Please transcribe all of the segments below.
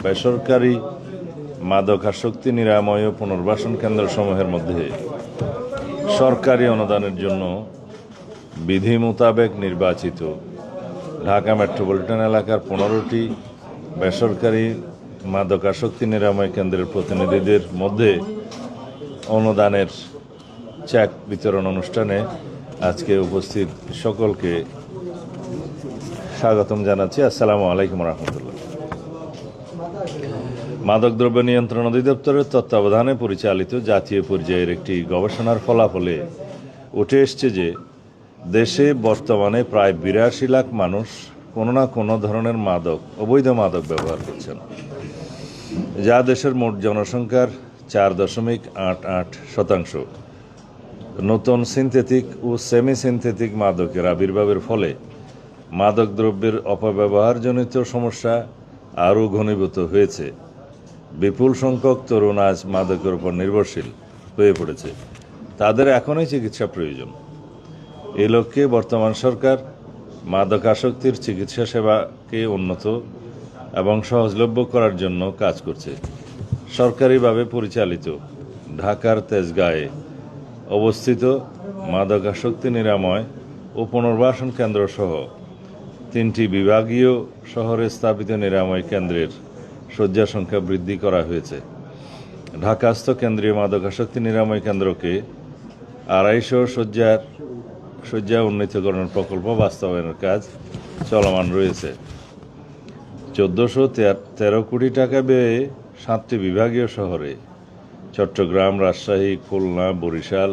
বেসরকারি মাদকাসক্তি নিরাময় ও পুনর্বাসন কেন্দ্রসমূহের মধ্যে সরকারি অনুদানের জন্য বিধি মোতাবেক নির্বাচিত ঢাকা মেট্রোপলিটন এলাকার 15টি বেসরকারি মাদকাসক্তি নিরাময় কেন্দ্রের প্রতিনিধিদের মধ্যে অনুদানের চেক বিতরণ অনুষ্ঠানে আজকে উপস্থিত সকলকে স্বাগতম জানাচ্ছি। আসসালামু আলাইকুম রহমতুল্লাহ। মাদকদ্রব্য নিয়ন্ত্রণ অধিদপ্তরের তত্ত্বাবধানে পরিচালিত জাতীয় পর্যায়ের একটি গবেষণার ফলাফলে উঠে এসছে যে দেশে বর্তমানে প্রায় 82 লাখ মানুষ কোনো না কোনো ধরনের অবৈধ মাদক ব্যবহার করছেন, যা দেশের মোট জনসংখ্যার 4.88%। নতুন সিনথেটিক ও সেমি সিনথেটিক মাদকের আবির্ভাবের ফলে মাদকদ্রব্যের অপব্যবহারজনিত সমস্যা আরও ঘনীভূত হয়েছে। বিপুল সংখ্যক তরুণ আজ মাদকের উপর নির্ভরশীল হয়ে পড়েছে। তাদের এখনই চিকিৎসা প্রয়োজন। এই লক্ষ্যে বর্তমান সরকার মাদকাসক্তির চিকিৎসা সেবাকে উন্নত এবং সহজলভ্য করার জন্য কাজ করছে। সরকারিভাবে পরিচালিত ঢাকার তেজগাঁয়ে অবস্থিত মাদকাসক্তি নিরাময় ও পুনর্বাসন কেন্দ্র সহ 3টি বিভাগীয় শহরে স্থাপিত নিরাময় কেন্দ্রের শয্যা সংখ্যা বৃদ্ধি করা হয়েছে। ঢাকাস্থ কেন্দ্রীয় মাদকাসক্তি নিরাময় কেন্দ্রকে 250 শয্যা উন্নীতকরণ প্রকল্প বাস্তবায়নের কাজ চলমান রয়েছে। 1413 কোটি টাকা ব্যয়ে 7টি বিভাগীয় শহরে চট্টগ্রাম, রাজশাহী, খুলনা, বরিশাল,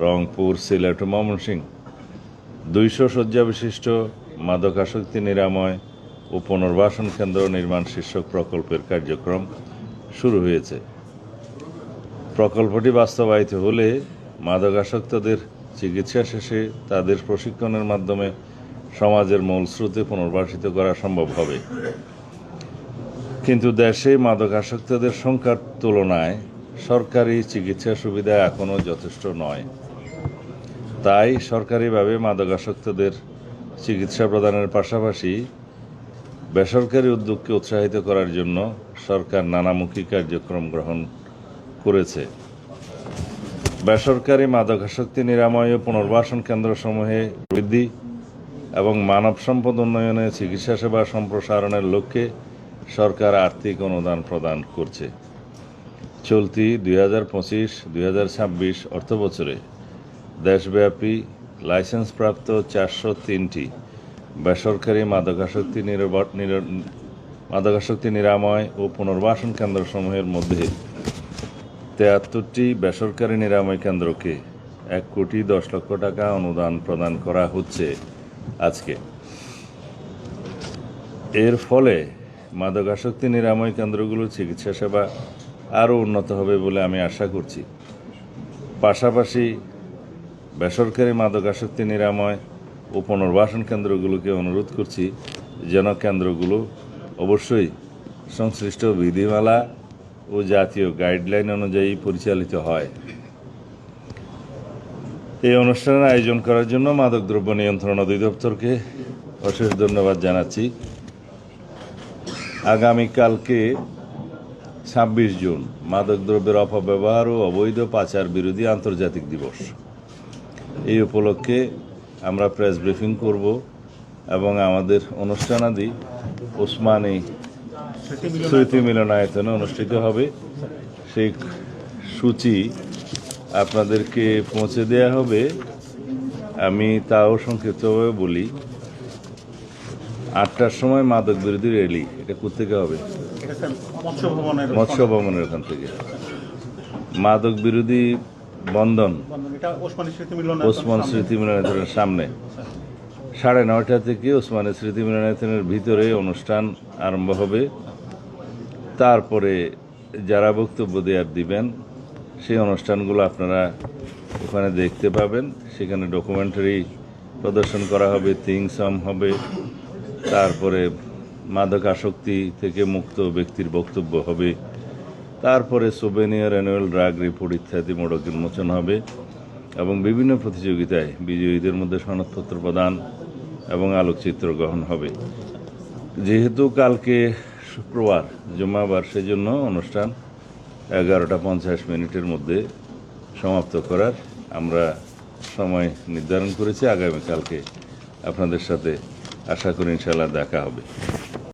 রংপুর, সিলেট ও ময়মনসিংহ 200 শয্যা বিশিষ্ট মাদকাসক্তি নিরাময় ও পুনর্বাসন কেন্দ্র নির্মাণ শীর্ষক প্রকল্পের কার্যক্রম শুরু হয়েছে। প্রকল্পটি বাস্তবায়িত হলে মাদকাসক্তদের চিকিৎসা শেষে তাদের প্রশিক্ষণের মাধ্যমে সমাজের মূল স্রোতে পুনর্বাসিত করা সম্ভব হবে। কিন্তু দেশে মাদকাসক্তদের সংখ্যার তুলনায় সরকারি চিকিৎসা সুবিধা এখনও যথেষ্ট নয়। তাই সরকারিভাবে মাদকাসক্তদের চিকিৎসা প্রদানের পাশাপাশি বেসরকারি উদ্যোগকে উৎসাহিত করার জন্য সরকার নানামুখী কার্যক্রম গ্রহণ করেছে। বেসরকারি মাদকাসক্তি নিরাময় ও পুনর্বাসন কেন্দ্রসমূহে বৃদ্ধি এবং মানব সম্পদ উন্নয়নে চিকিৎসা সেবা সম্প্রসারণের লক্ষ্যে সরকার আর্থিক অনুদান প্রদান করছে। চলতি 2025-2026 অর্থবছরে দেশব্যাপী লাইসেন্সপ্রাপ্ত 403টি বেসরকারি মাদকাসক্তি নিরাময় ও পুনর্বাসন কেন্দ্রসমূহের মধ্যে 73টি বেসরকারি নিরাময় কেন্দ্রকে 1,10,00,000 টাকা অনুদান প্রদান করা হচ্ছে আজকে। এর ফলে মাদকাসক্তি নিরাময় কেন্দ্রগুলোর চিকিৎসা সেবা আরও উন্নত হবে বলে আমি আশা করছি। পাশাপাশি বেসরকারি মাদকাসক্তি নিরাময় ও পুনর্বাসন কেন্দ্রগুলোকে অনুরোধ করছি যেন কেন্দ্রগুলো অবশ্যই সংশ্লিষ্ট বিধিমালা ও জাতীয় গাইডলাইন অনুযায়ী পরিচালিত হয়। এই অনুষ্ঠানের আয়োজন করার জন্য মাদকদ্রব্য নিয়ন্ত্রণ অধিদপ্তরকে অশেষ ধন্যবাদ জানাচ্ছি। আগামীকালকে 26 জুন মাদকদ্রব্যের অপব্যবহার ও অবৈধ পাচার বিরোধী আন্তর্জাতিক দিবস। এই উপলক্ষে আমরা প্রেস ব্রিফিং করব এবং আমাদের অনুষ্ঠানাদি ওসমানী স্মৃতি মিলনায়তনে অনুষ্ঠিত হবে। সেই সূচি আপনাদেরকে পৌঁছে দেওয়া হবে। আমি তাও সংক্ষিপ্তভাবে বলি, 8টার সময় মাদক বিরোধী র্যালি। এটা কোথেকে হবে? মৎস্য ভবনের ওখান থেকে। মাদক বিরোধী বন্ধন ওসমান স্মৃতি মিলনায়তনের সামনে 9:30 থেকে ওসমানী স্মৃতি মিলনায়তনের ভিতরে অনুষ্ঠান আরম্ভ হবে। তারপরে যারা বক্তব্য দিবেন সেই অনুষ্ঠানগুলো আপনারা ওখানে দেখতে পাবেন। সেখানে ডকুমেন্টারি প্রদর্শন করা হবে, থিং সং হবে, তারপরে মাদক আসক্তি থেকে মুক্ত ব্যক্তির বক্তব্য হবে, তারপরে সোভেনিয়ার অ্যানুয়াল ড্রাগ রিপোর্ট ইত্যাদি মোড়ক উন্মোচন হবে এবং বিভিন্ন প্রতিযোগিতায় বিজয়ীদের মধ্যে সনদপত্র প্রদান এবং আলোকচিত্র গ্রহণ হবে। যেহেতু কালকে শুক্রবার জুম্মাবার, সেজন্য অনুষ্ঠান 11:50 মধ্যে সমাপ্ত করার আমরা সময় নির্ধারণ করেছি। আগামীকালকে আপনাদের সাথে আশা করি ইনশাআল্লাহ দেখা হবে।